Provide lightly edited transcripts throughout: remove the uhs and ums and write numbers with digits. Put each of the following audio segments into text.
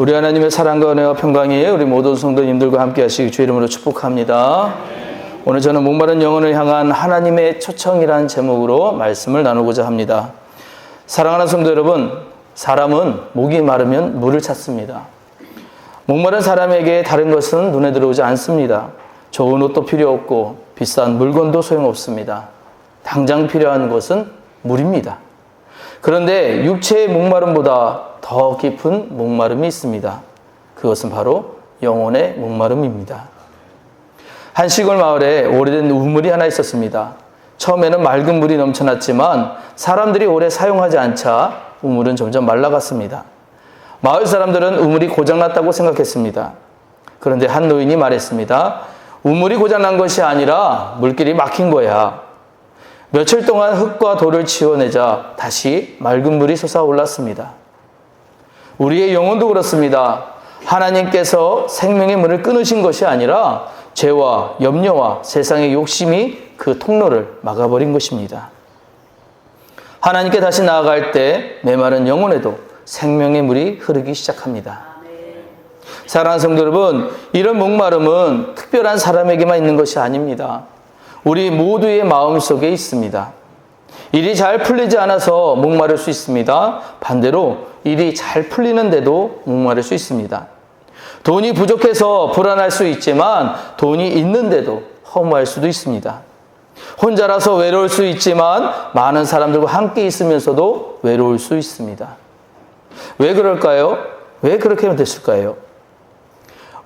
우리 하나님의 사랑과 은혜와 평강이 우리 모든 성도님들과 함께 하시기 주 이름으로 축복합니다. 오늘 저는 목마른 영혼을 향한 하나님의 초청이라는 제목으로 말씀을 나누고자 합니다. 사랑하는 성도 여러분, 사람은 목이 마르면 물을 찾습니다. 목마른 사람에게 다른 것은 눈에 들어오지 않습니다. 좋은 옷도 필요 없고 비싼 물건도 소용없습니다. 당장 필요한 것은 물입니다. 그런데 육체의 목마름보다 더 깊은 목마름이 있습니다. 그것은 바로 영혼의 목마름입니다. 한 시골 마을에 오래된 우물이 하나 있었습니다. 처음에는 맑은 물이 넘쳐났지만 사람들이 오래 사용하지 않자 우물은 점점 말라갔습니다. 마을 사람들은 우물이 고장났다고 생각했습니다. 그런데 한 노인이 말했습니다. 우물이 고장난 것이 아니라 물길이 막힌 거야. 며칠 동안 흙과 돌을 치워내자 다시 맑은 물이 솟아올랐습니다. 우리의 영혼도 그렇습니다. 하나님께서 생명의 문을 끊으신 것이 아니라 죄와 염려와 세상의 욕심이 그 통로를 막아버린 것입니다. 하나님께 다시 나아갈 때 메마른 영혼에도 생명의 물이 흐르기 시작합니다. 사랑하는 성도 여러분, 이런 목마름은 특별한 사람에게만 있는 것이 아닙니다. 우리 모두의 마음속에 있습니다. 일이 잘 풀리지 않아서 목마를 수 있습니다. 반대로 일이 잘 풀리는데도 목마를 수 있습니다. 돈이 부족해서 불안할 수 있지만 돈이 있는데도 허무할 수도 있습니다. 혼자라서 외로울 수 있지만 많은 사람들과 함께 있으면서도 외로울 수 있습니다. 왜 그럴까요? 왜 그렇게 됐을까요?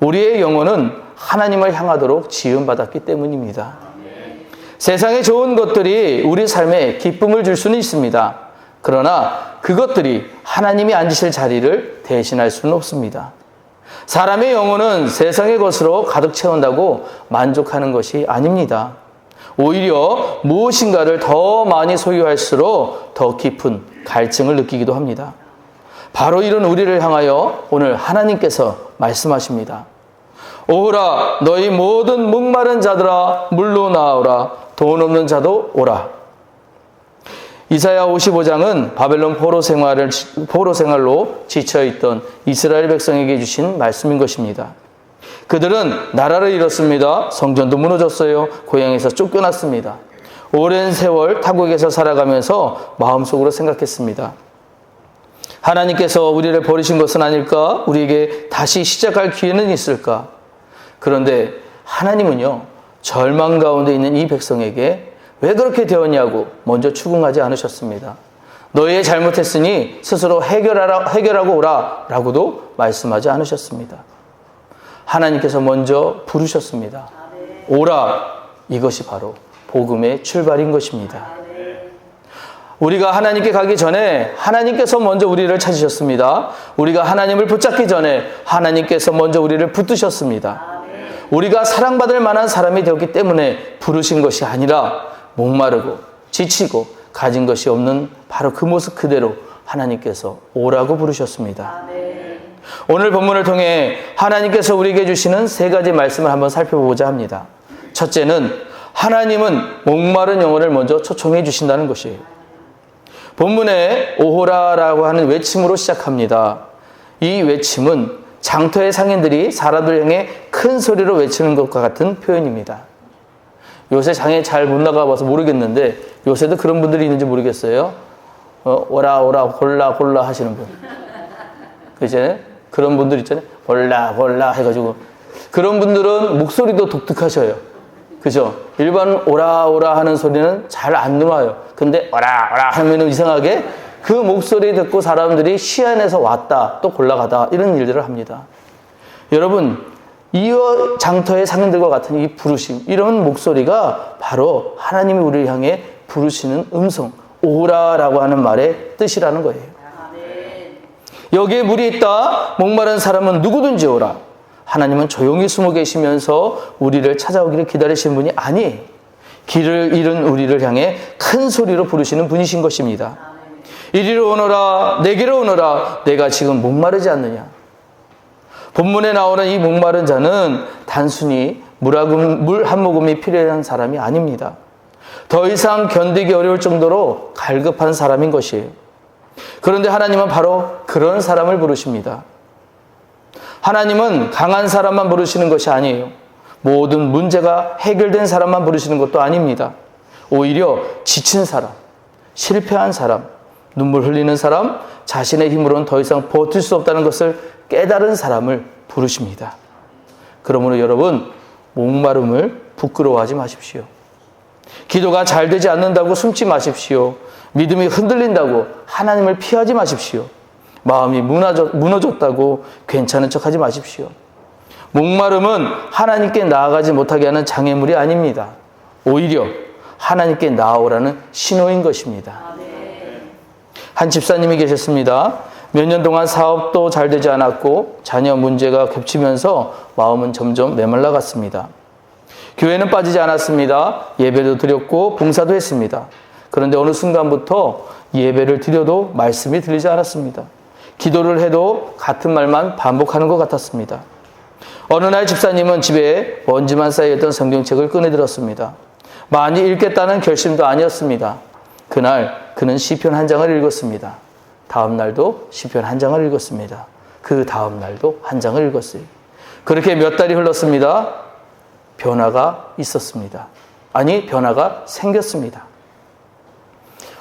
우리의 영혼은 하나님을 향하도록 지음받았기 때문입니다. 세상에 좋은 것들이 우리 삶에 기쁨을 줄 수는 있습니다. 그러나 그것들이 하나님이 앉으실 자리를 대신할 수는 없습니다. 사람의 영혼은 세상의 것으로 가득 채운다고 만족하는 것이 아닙니다. 오히려 무엇인가를 더 많이 소유할수록 더 깊은 갈증을 느끼기도 합니다. 바로 이런 우리를 향하여 오늘 하나님께서 말씀하십니다. 오라, 너희 모든 목마른 자들아 물로 나오라, 돈 없는 자도 오라. 이사야 55장은 바벨론 포로 생활로 지쳐있던 이스라엘 백성에게 주신 말씀인 것입니다. 그들은 나라를 잃었습니다. 성전도 무너졌어요. 고향에서 쫓겨났습니다. 오랜 세월 타국에서 살아가면서 마음속으로 생각했습니다. 하나님께서 우리를 버리신 것은 아닐까? 우리에게 다시 시작할 기회는 있을까? 그런데 하나님은요, 절망 가운데 있는 이 백성에게 왜 그렇게 되었냐고 먼저 추궁하지 않으셨습니다. 너희 잘못했으니 스스로 해결하고 오라 라고도 말씀하지 않으셨습니다. 하나님께서 먼저 부르셨습니다. 오라, 이것이 바로 복음의 출발인 것입니다. 우리가 하나님께 가기 전에 하나님께서 먼저 우리를 찾으셨습니다. 우리가 하나님을 붙잡기 전에 하나님께서 먼저 우리를 붙드셨습니다. 우리가 사랑받을 만한 사람이 되었기 때문에 부르신 것이 아니라 목마르고 지치고 가진 것이 없는 바로 그 모습 그대로 하나님께서 오라고 부르셨습니다. 오늘 본문을 통해 하나님께서 우리에게 주시는 세 가지 말씀을 한번 살펴보고자 합니다. 첫째는 하나님은 목마른 영혼을 먼저 초청해 주신다는 것이에요. 본문에 오호라라고 하는 외침으로 시작합니다. 이 외침은 장터의 상인들이 사람들 향해 큰 소리로 외치는 것과 같은 표현입니다. 요새 장에 잘 못 나가봐서 모르겠는데 요새도 그런 분들이 있는지 모르겠어요. 오라 오라 골라 골라 하시는 분. 그죠? 그런 분들 있잖아요. 골라 골라 해가지고 그런 분들은 목소리도 독특하셔요. 그죠? 일반 오라 오라 하는 소리는 잘 안 들어와요. 근데 오라 오라 하면 이상하게 그 목소리 듣고 사람들이 시안에서 왔다 또 골라가다 이런 일들을 합니다. 여러분, 이 장터의 상인들과 같은 이 부르심, 이런 목소리가 바로 하나님이 우리를 향해 부르시는 음성, 오라라고 하는 말의 뜻이라는 거예요. 여기에 물이 있다. 목마른 사람은 누구든지 오라. 하나님은 조용히 숨어 계시면서 우리를 찾아오기를 기다리시는 분이 아니에요. 길을 잃은 우리를 향해 큰 소리로 부르시는 분이신 것입니다. 이리로 오너라, 내게로 오너라, 내가 지금 목마르지 않느냐. 본문에 나오는 이 목마른 자는 단순히 물 한 모금이 필요한 사람이 아닙니다. 더 이상 견디기 어려울 정도로 갈급한 사람인 것이에요. 그런데 하나님은 바로 그런 사람을 부르십니다. 하나님은 강한 사람만 부르시는 것이 아니에요. 모든 문제가 해결된 사람만 부르시는 것도 아닙니다. 오히려 지친 사람, 실패한 사람, 눈물 흘리는 사람, 자신의 힘으로는 더 이상 버틸 수 없다는 것을 깨달은 사람을 부르십니다. 그러므로 여러분, 목마름을 부끄러워하지 마십시오. 기도가 잘 되지 않는다고 숨지 마십시오. 믿음이 흔들린다고 하나님을 피하지 마십시오. 마음이 무너졌다고 괜찮은 척하지 마십시오. 목마름은 하나님께 나아가지 못하게 하는 장애물이 아닙니다. 오히려 하나님께 나아오라는 신호인 것입니다. 한 집사님이 계셨습니다. 몇 년 동안 사업도 잘 되지 않았고 자녀 문제가 겹치면서 마음은 점점 메말라갔습니다. 교회는 빠지지 않았습니다. 예배도 드렸고 봉사도 했습니다. 그런데 어느 순간부터 예배를 드려도 말씀이 들리지 않았습니다. 기도를 해도 같은 말만 반복하는 것 같았습니다. 어느 날 집사님은 집에 먼지만 쌓여있던 성경책을 꺼내들었습니다. 많이 읽겠다는 결심도 아니었습니다. 그날 그는 시편 한 장을 읽었습니다. 다음 날도 시편 한 장을 읽었습니다. 그 다음 날도 한 장을 읽었어요. 그렇게 몇 달이 흘렀습니다. 변화가 있었습니다. 아니, 변화가 생겼습니다.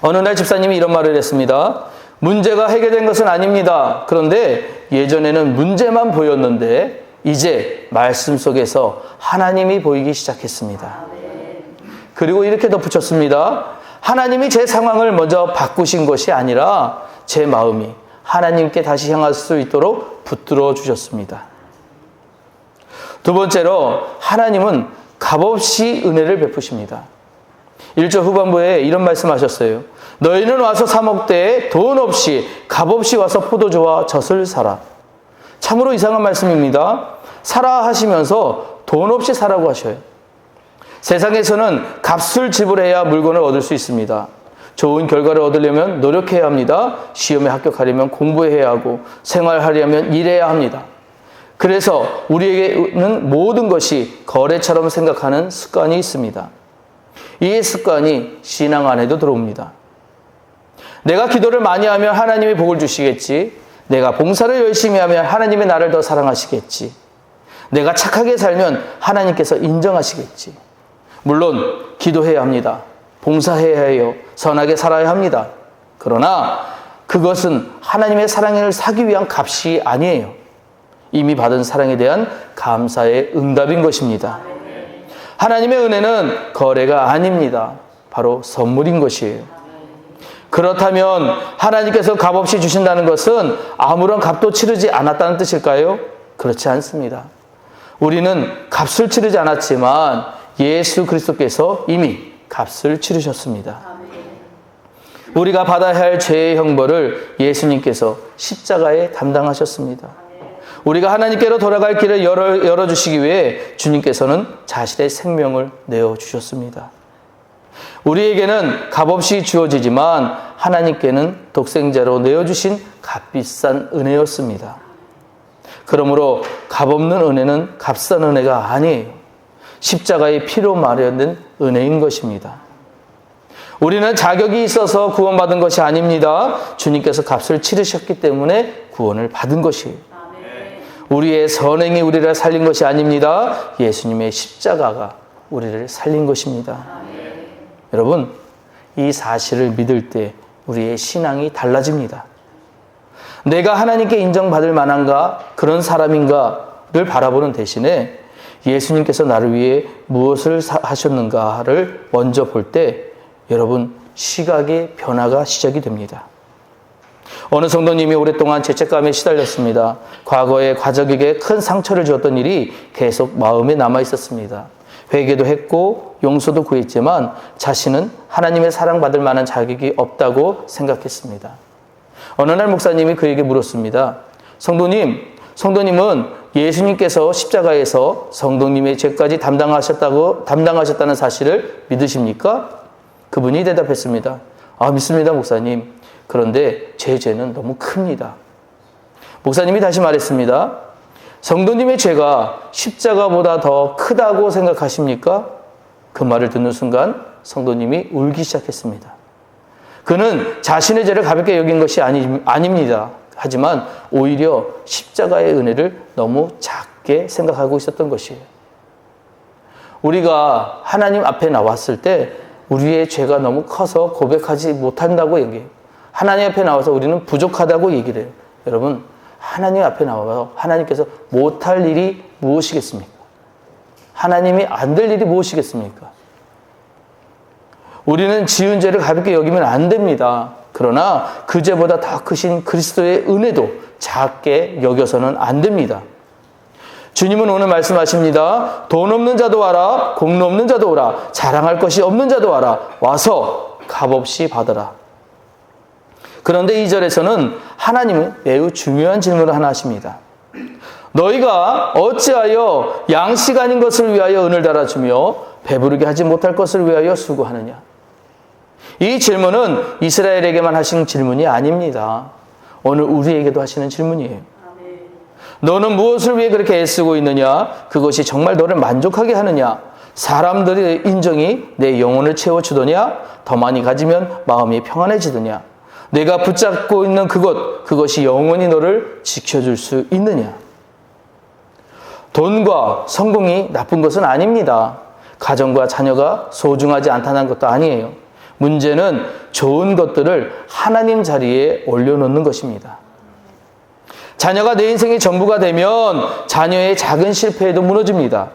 어느 날 집사님이 이런 말을 했습니다. 문제가 해결된 것은 아닙니다. 그런데 예전에는 문제만 보였는데 이제 말씀 속에서 하나님이 보이기 시작했습니다. 그리고 이렇게 덧붙였습니다. 하나님이 제 상황을 먼저 바꾸신 것이 아니라 제 마음이 하나님께 다시 향할 수 있도록 붙들어 주셨습니다. 두 번째로, 하나님은 값없이 은혜를 베푸십니다. 1절 후반부에 이런 말씀하셨어요. 너희는 와서 사 먹되 돈 없이 값없이 와서 포도주와 젖을 사라. 참으로 이상한 말씀입니다. 사라 하시면서 돈 없이 사라고 하셔요. 세상에서는 값을 지불해야 물건을 얻을 수 있습니다. 좋은 결과를 얻으려면 노력해야 합니다. 시험에 합격하려면 공부해야 하고 생활하려면 일해야 합니다. 그래서 우리에게는 모든 것이 거래처럼 생각하는 습관이 있습니다. 이 습관이 신앙 안에도 들어옵니다. 내가 기도를 많이 하면 하나님이 복을 주시겠지. 내가 봉사를 열심히 하면 하나님이 나를 더 사랑하시겠지. 내가 착하게 살면 하나님께서 인정하시겠지. 물론 기도해야 합니다. 봉사해야 해요. 선하게 살아야 합니다. 그러나 그것은 하나님의 사랑을 사기 위한 값이 아니에요. 이미 받은 사랑에 대한 감사의 응답인 것입니다. 하나님의 은혜는 거래가 아닙니다. 바로 선물인 것이에요. 그렇다면 하나님께서 값없이 주신다는 것은 아무런 값도 치르지 않았다는 뜻일까요? 그렇지 않습니다. 우리는 값을 치르지 않았지만 예수 그리스도께서 이미 값을 치르셨습니다. 우리가 받아야 할 죄의 형벌을 예수님께서 십자가에 담당하셨습니다. 우리가 하나님께로 돌아갈 길을 열어주시기 위해 주님께서는 자신의 생명을 내어주셨습니다. 우리에게는 값없이 주어지지만 하나님께는 독생자로 내어주신 값비싼 은혜였습니다. 그러므로 값없는 은혜는 값싼 은혜가 아니에요. 십자가의 피로 마련된 은혜인 것입니다. 우리는 자격이 있어서 구원받은 것이 아닙니다. 주님께서 값을 치르셨기 때문에 구원을 받은 것이에요. 우리의 선행이 우리를 살린 것이 아닙니다. 예수님의 십자가가 우리를 살린 것입니다. 여러분, 이 사실을 믿을 때 우리의 신앙이 달라집니다. 내가 하나님께 인정받을 만한가, 그런 사람인가를 바라보는 대신에 예수님께서 나를 위해 무엇을 하셨는가를 먼저 볼 때 여러분, 시각의 변화가 시작이 됩니다. 어느 성도님이 오랫동안 죄책감에 시달렸습니다. 과거에 가족에게 큰 상처를 주었던 일이 계속 마음에 남아 있었습니다. 회개도 했고 용서도 구했지만 자신은 하나님의 사랑받을 만한 자격이 없다고 생각했습니다. 어느 날 목사님이 그에게 물었습니다. 성도님은 예수님께서 십자가에서 성도님의 죄까지 담당하셨다는 사실을 믿으십니까? 그분이 대답했습니다. 믿습니다, 목사님. 그런데 제 죄는 너무 큽니다. 목사님이 다시 말했습니다. 성도님의 죄가 십자가보다 더 크다고 생각하십니까? 그 말을 듣는 순간 성도님이 울기 시작했습니다. 그는 자신의 죄를 가볍게 여긴 것이 아닙니다. 하지만 오히려 십자가의 은혜를 너무 작게 생각하고 있었던 것이에요. 우리가 하나님 앞에 나왔을 때 우리의 죄가 너무 커서 고백하지 못한다고 얘기해요. 하나님 앞에 나와서 우리는 부족하다고 얘기를 해요. 여러분, 하나님 앞에 나와서 하나님께서 못할 일이 무엇이겠습니까? 하나님이 안 될 일이 무엇이겠습니까? 우리는 지은 죄를 가볍게 여기면 안 됩니다. 그러나 그 죄보다 더 크신 그리스도의 은혜도 작게 여겨서는 안 됩니다. 주님은 오늘 말씀하십니다. 돈 없는 자도 와라, 공로 없는 자도 오라, 자랑할 것이 없는 자도 와라, 와서 값없이 받아라. 그런데 2절에서는 하나님은 매우 중요한 질문을 하나 하십니다. 너희가 어찌하여 양식 아닌 것을 위하여 은을 달아주며 배부르게 하지 못할 것을 위하여 수고하느냐. 이 질문은 이스라엘에게만 하신 질문이 아닙니다. 오늘 우리에게도 하시는 질문이에요. 너는 무엇을 위해 그렇게 애쓰고 있느냐? 그것이 정말 너를 만족하게 하느냐? 사람들의 인정이 내 영혼을 채워주더냐? 더 많이 가지면 마음이 평안해지더냐? 내가 붙잡고 있는 그것이 영원히 너를 지켜줄 수 있느냐? 돈과 성공이 나쁜 것은 아닙니다. 가정과 자녀가 소중하지 않다는 것도 아니에요. 문제는 좋은 것들을 하나님 자리에 올려놓는 것입니다. 자녀가 내 인생의 전부가 되면 자녀의 작은 실패에도 무너집니다.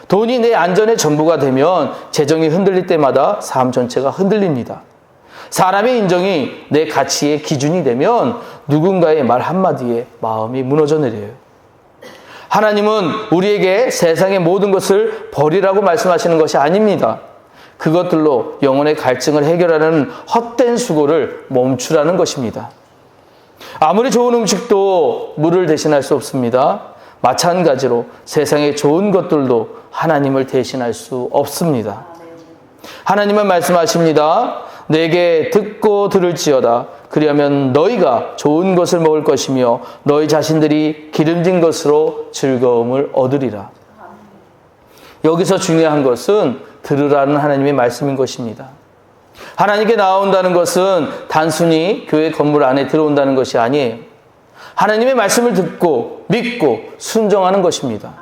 돈이 내 안전의 전부가 되면 재정이 흔들릴 때마다 삶 전체가 흔들립니다. 사람의 인정이 내 가치의 기준이 되면 누군가의 말 한마디에 마음이 무너져 내려요. 하나님은 우리에게 세상의 모든 것을 버리라고 말씀하시는 것이 아닙니다. 그것들로 영혼의 갈증을 해결하는 헛된 수고를 멈추라는 것입니다. 아무리 좋은 음식도 물을 대신할 수 없습니다. 마찬가지로 세상의 좋은 것들도 하나님을 대신할 수 없습니다. 하나님은 말씀하십니다. 내게 듣고 들을지어다. 그리하면 너희가 좋은 것을 먹을 것이며 너희 자신들이 기름진 것으로 즐거움을 얻으리라. 여기서 중요한 것은 들으라는 하나님의 말씀인 것입니다. 하나님께 나온다는 것은 단순히 교회 건물 안에 들어온다는 것이 아니에요. 하나님의 말씀을 듣고 믿고 순종하는 것입니다.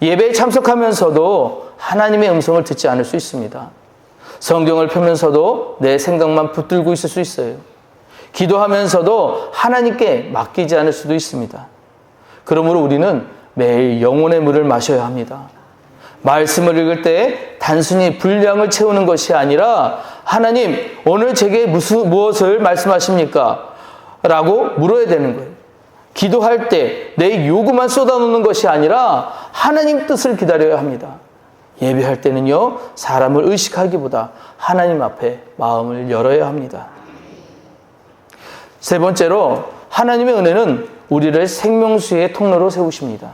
예배에 참석하면서도 하나님의 음성을 듣지 않을 수 있습니다. 성경을 펴면서도 내 생각만 붙들고 있을 수 있어요. 기도하면서도 하나님께 맡기지 않을 수도 있습니다. 그러므로 우리는 매일 영혼의 물을 마셔야 합니다. 말씀을 읽을 때 단순히 분량을 채우는 것이 아니라 하나님, 오늘 제게 무엇을 말씀하십니까? 라고 물어야 되는 거예요. 기도할 때 내 요구만 쏟아놓는 것이 아니라 하나님 뜻을 기다려야 합니다. 예배할 때는요, 사람을 의식하기보다 하나님 앞에 마음을 열어야 합니다. 세 번째로, 하나님의 은혜는 우리를 생명수의 통로로 세우십니다.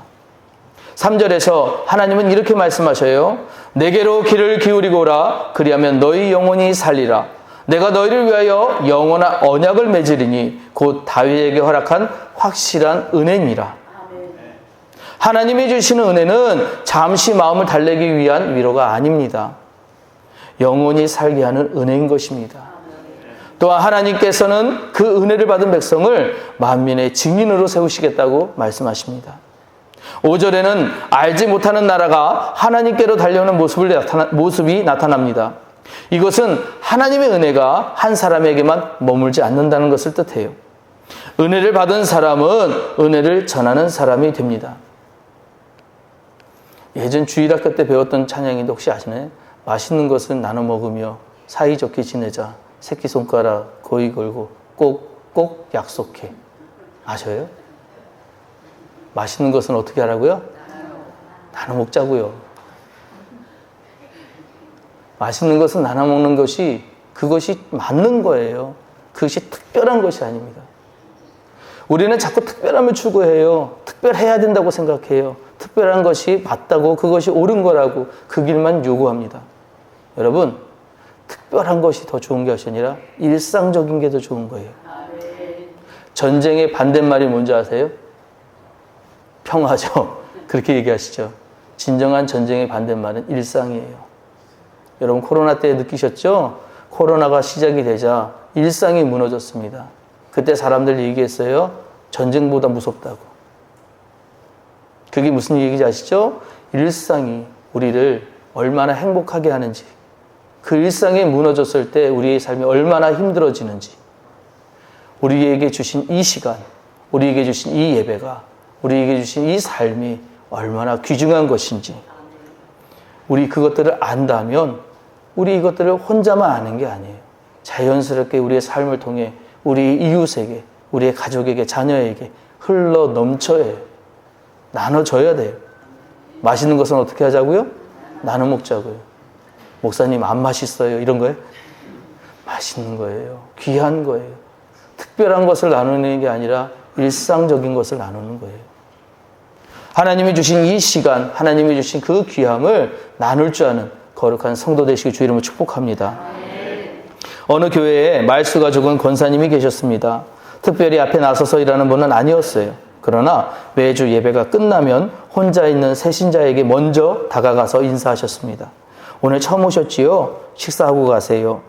3절에서 하나님은 이렇게 말씀하셔요. 내게로 귀를 기울이고 오라. 그리하면 너희 영혼이 살리라. 내가 너희를 위하여 영원한 언약을 맺으리니 곧 다윗에게 허락한 확실한 은혜니라. 하나님이 주시는 은혜는 잠시 마음을 달래기 위한 위로가 아닙니다. 영원히 살게 하는 은혜인 것입니다. 또한 하나님께서는 그 은혜를 받은 백성을 만민의 증인으로 세우시겠다고 말씀하십니다. 5절에는 알지 못하는 나라가 하나님께로 달려오는 모습이 나타납니다. 이것은 하나님의 은혜가 한 사람에게만 머물지 않는다는 것을 뜻해요. 은혜를 받은 사람은 은혜를 전하는 사람이 됩니다. 예전 주일학교 때 배웠던 찬양인데 혹시 아시나요? 맛있는 것은 나눠 먹으며 사이좋게 지내자. 새끼손가락 고이 걸고 꼭 약속해. 아셔요? 맛있는 것은 어떻게 하라고요? 나눠 먹자고요. 맛있는 것은 나눠 먹는 것이 그것이 맞는 거예요. 그것이 특별한 것이 아닙니다. 우리는 자꾸 특별함을 추구해요. 특별해야 된다고 생각해요. 특별한 것이 맞다고, 그것이 옳은 거라고 그 길만 요구합니다. 여러분, 특별한 것이 더 좋은 것이 아니라 일상적인 게 더 좋은 거예요. 전쟁의 반대말이 뭔지 아세요? 평화죠. 그렇게 얘기하시죠. 진정한 전쟁의 반대말은 일상이에요. 여러분 코로나 때 느끼셨죠? 코로나가 시작이 되자 일상이 무너졌습니다. 그때 사람들 얘기했어요. 전쟁보다 무섭다고. 그게 무슨 얘기인지 아시죠? 일상이 우리를 얼마나 행복하게 하는지, 그 일상이 무너졌을 때 우리의 삶이 얼마나 힘들어지는지, 우리에게 주신 이 시간, 우리에게 주신 이 예배가, 우리에게 주신 이 삶이 얼마나 귀중한 것인지, 우리 그것들을 안다면 우리 이것들을 혼자만 아는 게 아니에요. 자연스럽게 우리의 삶을 통해 우리 이웃에게, 우리의 가족에게, 자녀에게 흘러 넘쳐야 해요. 나눠줘야 돼요. 맛있는 것은 어떻게 하자고요? 나눠 먹자고요. 목사님 안 맛있어요. 이런 거예요? 맛있는 거예요. 귀한 거예요. 특별한 것을 나누는 게 아니라 일상적인 것을 나누는 거예요. 하나님이 주신 이 시간, 하나님이 주신 그 귀함을 나눌 줄 아는 거룩한 성도 되시길 주 이름으로 축복합니다. 어느 교회에 말수가 적은 권사님이 계셨습니다. 특별히 앞에 나서서 일하는 분은 아니었어요. 그러나 매주 예배가 끝나면 혼자 있는 새신자에게 먼저 다가가서 인사하셨습니다. 오늘 처음 오셨지요? 식사하고 가세요.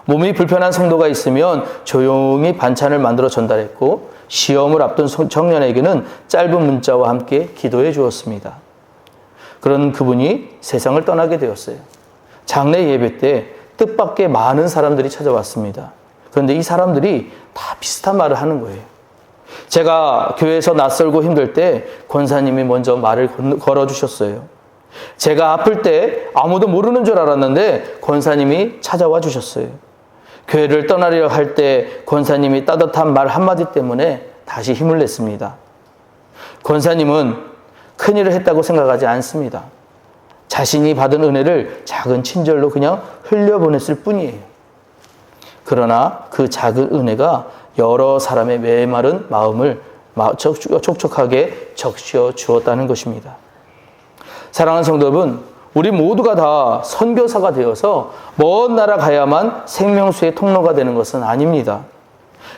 몸이 불편한 성도가 있으면 조용히 반찬을 만들어 전달했고, 시험을 앞둔 청년에게는 짧은 문자와 함께 기도해 주었습니다. 그런 그분이 세상을 떠나게 되었어요. 장례 예배 때 뜻밖의 많은 사람들이 찾아왔습니다. 그런데 이 사람들이 다 비슷한 말을 하는 거예요. 제가 교회에서 낯설고 힘들 때 권사님이 먼저 말을 걸어주셨어요. 제가 아플 때 아무도 모르는 줄 알았는데 권사님이 찾아와 주셨어요. 교회를 떠나려 할 때 권사님이 따뜻한 말 한마디 때문에 다시 힘을 냈습니다. 권사님은 큰일을 했다고 생각하지 않습니다. 자신이 받은 은혜를 작은 친절로 그냥 흘려보냈을 뿐이에요. 그러나 그 작은 은혜가 여러 사람의 메마른 마음을 촉촉하게 적셔 주었다는 것입니다. 사랑하는 성도 여러분, 우리 모두가 다 선교사가 되어서 먼 나라 가야만 생명수의 통로가 되는 것은 아닙니다.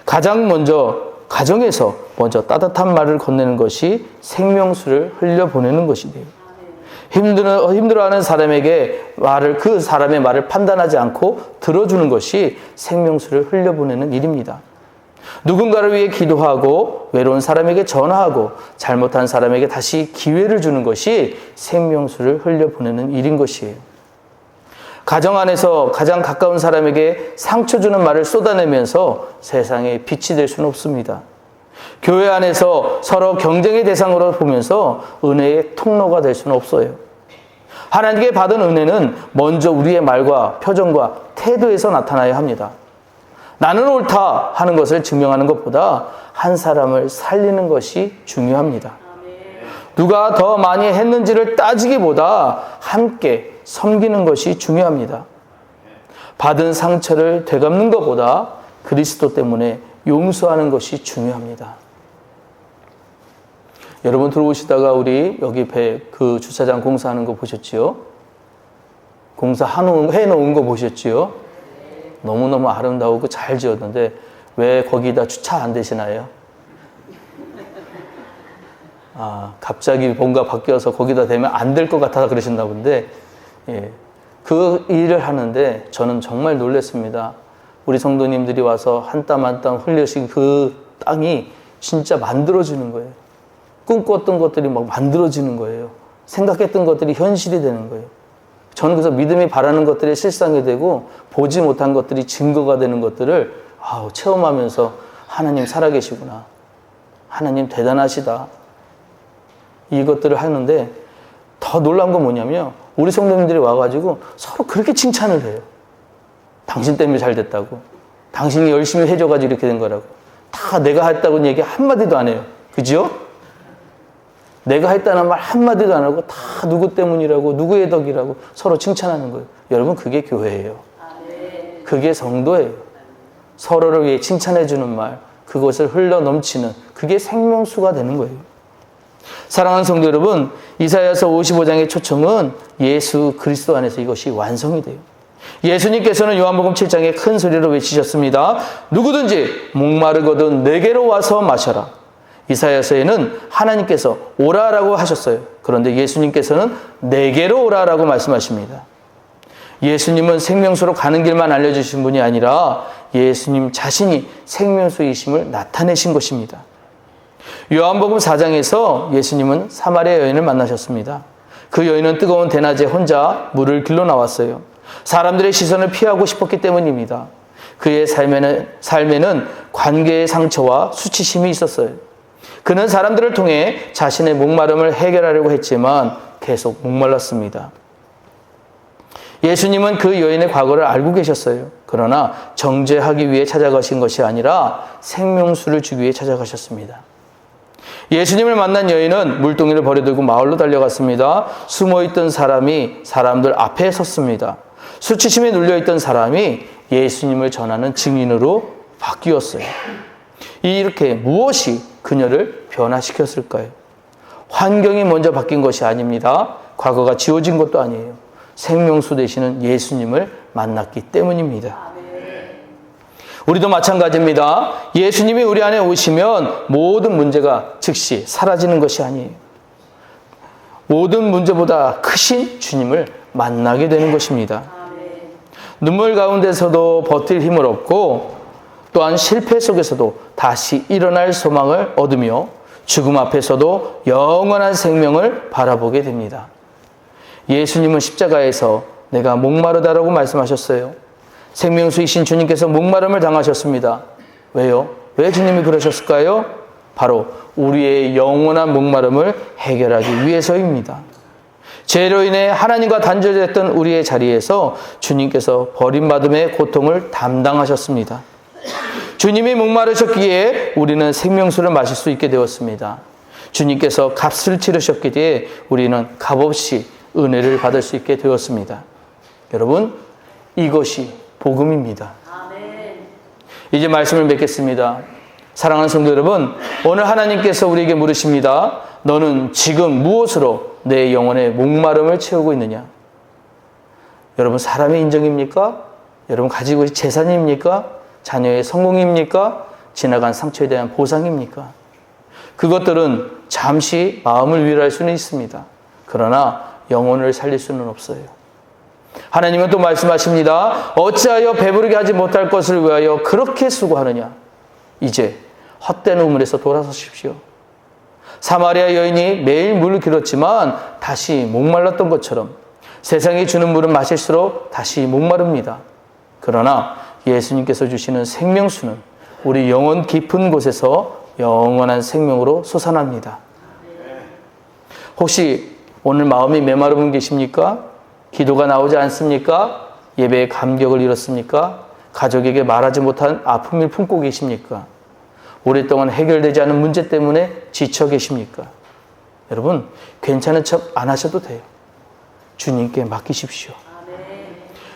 가장 먼저 가정에서 먼저 따뜻한 말을 건네는 것이 생명수를 흘려보내는 것이에요. 힘들어하는 사람에게 그 사람의 말을 판단하지 않고 들어주는 것이 생명수를 흘려보내는 일입니다. 누군가를 위해 기도하고 외로운 사람에게 전화하고 잘못한 사람에게 다시 기회를 주는 것이 생명수를 흘려보내는 일인 것이에요. 가정 안에서 가장 가까운 사람에게 상처 주는 말을 쏟아내면서 세상에 빛이 될 수는 없습니다. 교회 안에서 서로 경쟁의 대상으로 보면서 은혜의 통로가 될 수는 없어요. 하나님께 받은 은혜는 먼저 우리의 말과 표정과 태도에서 나타나야 합니다. 나는 옳다 하는 것을 증명하는 것보다 한 사람을 살리는 것이 중요합니다. 누가 더 많이 했는지를 따지기보다 함께 섬기는 것이 중요합니다. 받은 상처를 되갚는 것보다 그리스도 때문에 용서하는 것이 중요합니다. 여러분 들어오시다가 우리 여기 그 주차장 공사하는 거 보셨지요? 해놓은 거 보셨지요? 너무너무 아름다우고 잘 지었는데 왜 거기다 주차 안 되시나요? 갑자기 뭔가 바뀌어서 거기다 대면 안 될 것 같아서 그러셨나 본데, 예. 그 일을 하는데 저는 정말 놀랐습니다. 우리 성도님들이 와서 한 땀 한 땀 흘려신 그 땅이 진짜 만들어지는 거예요. 꿈꿨던 것들이 막 만들어지는 거예요. 생각했던 것들이 현실이 되는 거예요. 저는 그래서 믿음이 바라는 것들이 실상이 되고 보지 못한 것들이 증거가 되는 것들을 체험하면서 하나님 살아계시구나. 하나님 대단하시다. 이것들을 하는데 더 놀라운 건 뭐냐면 우리 성도님들이 와가지고 서로 그렇게 칭찬을 해요. 당신 때문에 잘 됐다고. 당신이 열심히 해줘가지고 이렇게 된 거라고. 다 내가 했다고는 얘기 한마디도 안 해요. 그죠? 내가 했다는 말 한마디도 안 하고 다 누구 때문이라고, 누구의 덕이라고 서로 칭찬하는 거예요. 여러분, 그게 교회예요. 그게 성도예요. 서로를 위해 칭찬해주는 말, 그것을 흘러 넘치는, 그게 생명수가 되는 거예요. 사랑하는 성도 여러분, 이사야서 55장의 초청은 예수 그리스도 안에서 이것이 완성이 돼요. 예수님께서는 요한복음 7장에 큰 소리로 외치셨습니다. 누구든지 목마르거든 내게로 와서 마셔라. 이사야서에는 하나님께서 오라라고 하셨어요. 그런데 예수님께서는 내게로 오라라고 말씀하십니다. 예수님은 생명수로 가는 길만 알려주신 분이 아니라 예수님 자신이 생명수이심을 나타내신 것입니다. 요한복음 4장에서 예수님은 사마리아 여인을 만나셨습니다. 그 여인은 뜨거운 대낮에 혼자 물을 길러 나왔어요. 사람들의 시선을 피하고 싶었기 때문입니다. 그의 삶에는 관계의 상처와 수치심이 있었어요. 그는 사람들을 통해 자신의 목마름을 해결하려고 했지만 계속 목말랐습니다. 예수님은 그 여인의 과거를 알고 계셨어요. 그러나 정죄하기 위해 찾아가신 것이 아니라 생명수를 주기 위해 찾아가셨습니다. 예수님을 만난 여인은 물동이를 버려두고 마을로 달려갔습니다. 숨어있던 사람이 사람들 앞에 섰습니다. 수치심에 눌려있던 사람이 예수님을 전하는 증인으로 바뀌었어요. 이렇게 무엇이 그녀를 변화시켰을까요? 환경이 먼저 바뀐 것이 아닙니다. 과거가 지워진 것도 아니에요. 생명수 되시는 예수님을 만났기 때문입니다. 우리도 마찬가지입니다. 예수님이 우리 안에 오시면 모든 문제가 즉시 사라지는 것이 아니에요. 모든 문제보다 크신 주님을 만나게 되는 것입니다. 눈물 가운데서도 버틸 힘을 얻고 또한 실패 속에서도 다시 일어날 소망을 얻으며 죽음 앞에서도 영원한 생명을 바라보게 됩니다. 예수님은 십자가에서 내가 목마르다라고 말씀하셨어요. 생명수이신 주님께서 목마름을 당하셨습니다. 왜요? 왜 주님이 그러셨을까요? 바로 우리의 영원한 목마름을 해결하기 위해서입니다. 죄로 인해 하나님과 단절됐던 우리의 자리에서 주님께서 버림받음의 고통을 담당하셨습니다. 주님이 목마르셨기에 우리는 생명수를 마실 수 있게 되었습니다. 주님께서 값을 치르셨기에 우리는 값없이 은혜를 받을 수 있게 되었습니다. 여러분, 이것이 복음입니다. 이제 말씀을 맺겠습니다. 사랑하는 성도 여러분, 오늘 하나님께서 우리에게 물으십니다. 너는 지금 무엇으로 내 영혼의 목마름을 채우고 있느냐? 여러분, 사람의 인정입니까? 여러분, 가지고 있는 재산입니까? 자녀의 성공입니까? 지나간 상처에 대한 보상입니까? 그것들은 잠시 마음을 위로할 수는 있습니다. 그러나 영혼을 살릴 수는 없어요. 하나님은 또 말씀하십니다. 어찌하여 배부르게 하지 못할 것을 위하여 그렇게 수고하느냐? 이제 헛된 우물에서 돌아서십시오. 사마리아 여인이 매일 물을 길었지만 다시 목말랐던 것처럼 세상이 주는 물은 마실수록 다시 목마릅니다. 그러나 예수님께서 주시는 생명수는 우리 영혼 깊은 곳에서 영원한 생명으로 솟아납니다. 혹시 오늘 마음이 메마른 분 계십니까? 기도가 나오지 않습니까? 예배의 감격을 잃었습니까? 가족에게 말하지 못한 아픔을 품고 계십니까? 오랫동안 해결되지 않은 문제 때문에 지쳐 계십니까? 여러분, 괜찮은 척 안 하셔도 돼요. 주님께 맡기십시오.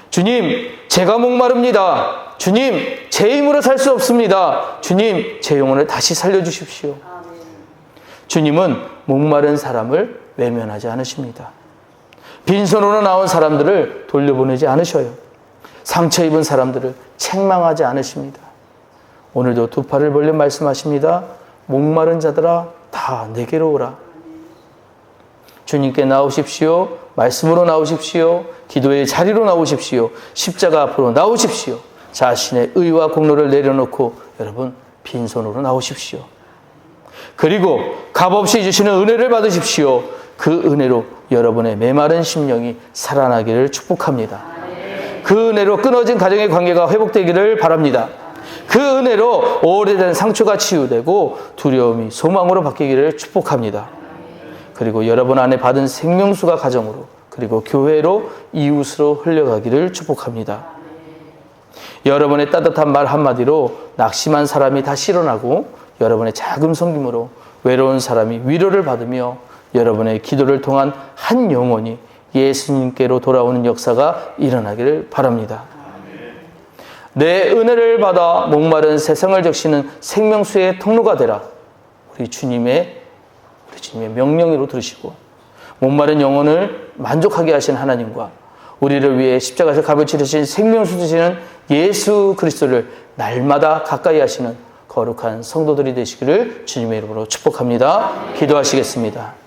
주님, 제가 목마릅니다. 주님, 제 힘으로 살 수 없습니다. 주님, 제 영혼을 다시 살려주십시오. 주님은 목마른 사람을 외면하지 않으십니다. 빈손으로 나온 사람들을 돌려보내지 않으셔요. 상처 입은 사람들을 책망하지 않으십니다. 오늘도 두 팔을 벌려 말씀하십니다. 목마른 자들아 다 내게로 오라. 주님께 나오십시오. 말씀으로 나오십시오. 기도의 자리로 나오십시오. 십자가 앞으로 나오십시오. 자신의 의와 공로를 내려놓고 여러분 빈손으로 나오십시오. 그리고 값없이 주시는 은혜를 받으십시오. 그 은혜로 여러분의 메마른 심령이 살아나기를 축복합니다. 그 은혜로 끊어진 가정의 관계가 회복되기를 바랍니다. 그 은혜로 오래된 상처가 치유되고 두려움이 소망으로 바뀌기를 축복합니다. 그리고 여러분 안에 받은 생명수가 가정으로 그리고 교회로 이웃으로 흘러가기를 축복합니다. 여러분의 따뜻한 말 한마디로 낙심한 사람이 다시 일어나고 여러분의 작은 섬김으로 외로운 사람이 위로를 받으며 여러분의 기도를 통한 한 영혼이 예수님께로 돌아오는 역사가 일어나기를 바랍니다. 내 은혜를 받아 목마른 세상을 적시는 생명수의 통로가 되라. 우리 주님의 명령으로 들으시고 목마른 영혼을 만족하게 하신 하나님과 우리를 위해 십자가에서 값을 치르신 생명수 되시는 예수 그리스도를 날마다 가까이 하시는 거룩한 성도들이 되시기를 주님의 이름으로 축복합니다. 기도하시겠습니다.